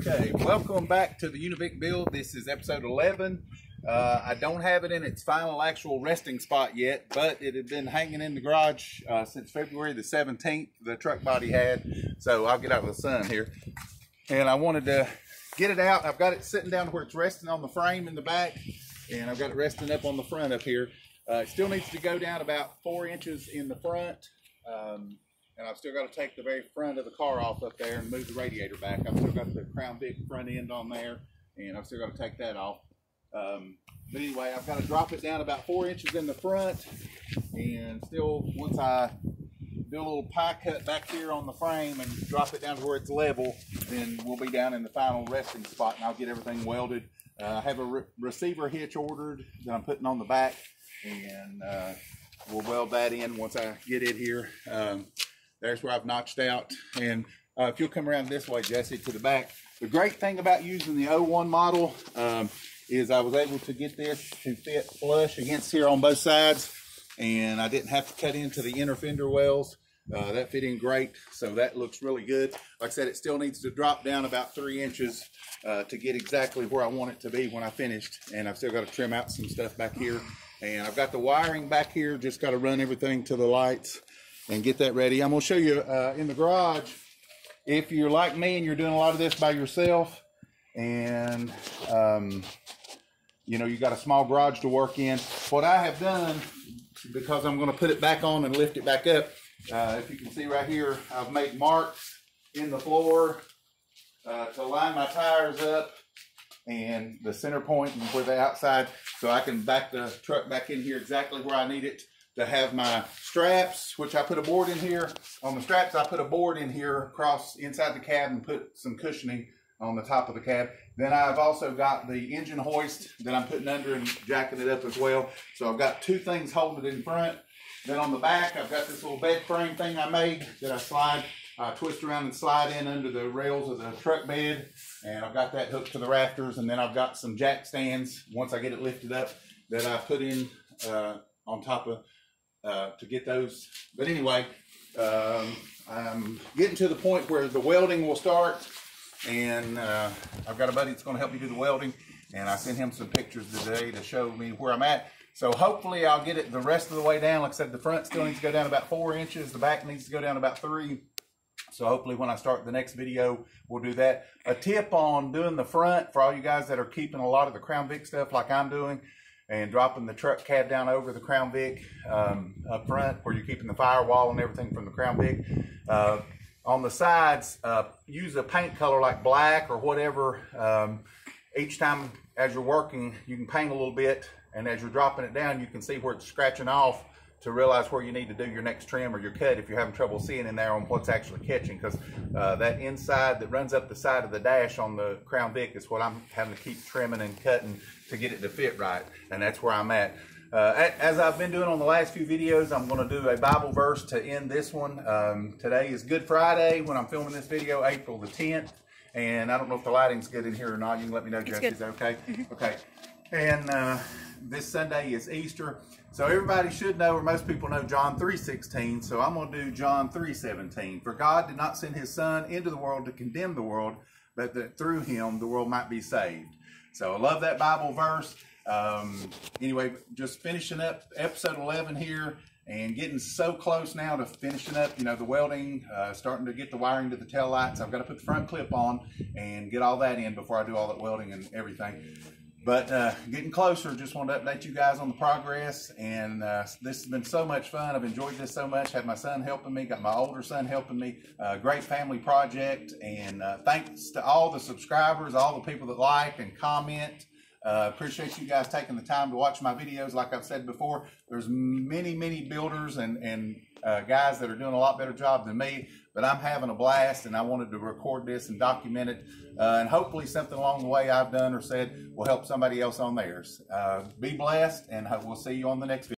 Okay, welcome back to the UniVic build. This is episode 11. I don't have it in its final actual resting spot yet, but it had been hanging in the garage since February the 17th, the truck body had. So I'll get out of the sun here. And I wanted to get it out. I've got it sitting down where it's resting on the frame in the back, and I've got it resting up on the front up here. It still needs to go down about 4 inches in the front. And I've still got to take the very front of the car off up there and move the radiator back. I've still got the Crown Vic front end on there, and I've still got to take that off. But anyway, I've got to drop it down about 4 inches in the front, and still, once I do a little pie cut back here on the frame and drop it down to where it's level, then we'll be down in the final resting spot, and I'll get everything welded. I have a receiver hitch ordered that I'm putting on the back, and we'll weld that in once I get it here. There's where I've notched out. And if you'll come around this way, Jesse, to the back. The great thing about using the 01 model is I was able to get this to fit flush against here on both sides. And I didn't have to cut into the inner fender wells. That fit in great. So that looks really good. Like I said, it still needs to drop down about 3 inches to get exactly where I want it to be when I finished. And I've still got to trim out some stuff back here. And I've got the wiring back here. Just got to run everything to the lights and get that ready. I'm going to show you in the garage, if you're like me and you're doing a lot of this by yourself, and you know, you got a small garage to work in, what I have done, because I'm going to put it back on and lift it back up, if you can see right here, I've made marks in the floor to line my tires up and the center point and where the outside, so I can back the truck back in here exactly where I need it. To have my straps, which I put a board in here. On the straps, I put a board in here across inside the cab and put some cushioning on the top of the cab. Then I've also got the engine hoist that I'm putting under and jacking it up as well. So I've got two things holding it in front. Then on the back, I've got this little bed frame thing I made that I twist around and slide in under the rails of the truck bed. And I've got that hooked to the rafters. And then I've got some jack stands, once I get it lifted up, that I put in on top of to get those. But anyway, I'm getting to the point where the welding will start, and I've got a buddy that's going to help me do the welding, and I sent him some pictures today to show me where I'm at. So hopefully I'll get it the rest of the way down. Like I said, the front still needs to go down about 4 inches, the back needs to go down about 3. So hopefully when I start the next video, we'll do that. A tip on doing the front for all you guys that are keeping a lot of the Crown Vic stuff like I'm doing, and dropping the truck cab down over the Crown Vic up front, where you're keeping the firewall and everything from the Crown Vic. On the sides, use a paint color like black or whatever. Each time as you're working, you can paint a little bit, and as you're dropping it down, you can see where it's scratching off to realize where you need to do your next trim or your cut if you're having trouble seeing in there on what's actually catching, because that inside that runs up the side of the dash on the Crown Vic is what I'm having to keep trimming and cutting to get it to fit right, and that's where I'm at. As I've been doing on the last few videos, I'm going to do a Bible verse to end this one. Today is Good Friday when I'm filming this video, April the 10th, and I don't know if the lighting's good in here or not. You can let me know, Jesse. Is that okay? Okay. And this Sunday is Easter. So everybody should know, or most people know, John 3:16. So I'm going to do John 3:17. For God did not send his son into the world to condemn the world, but that through him the world might be saved. So I love that Bible verse. Anyway, just finishing up episode 11 here and getting so close now to finishing up, you know, the welding, starting to get the wiring to the tail lights. I've got to put the front clip on and get all that in before I do all that welding and everything. But getting closer, just wanted to update you guys on the progress, and this has been so much fun. I've enjoyed this so much. Had my son helping me, got my older son helping me. Great family project, and thanks to all the subscribers, all the people that like and comment. Appreciate you guys taking the time to watch my videos. Like I've said before, there's many builders and guys that are doing a lot better job than me, but I'm having a blast, and I wanted to record this and document it, and hopefully something along the way I've done or said will help somebody else on theirs. Be blessed, and we'll see you on the next video.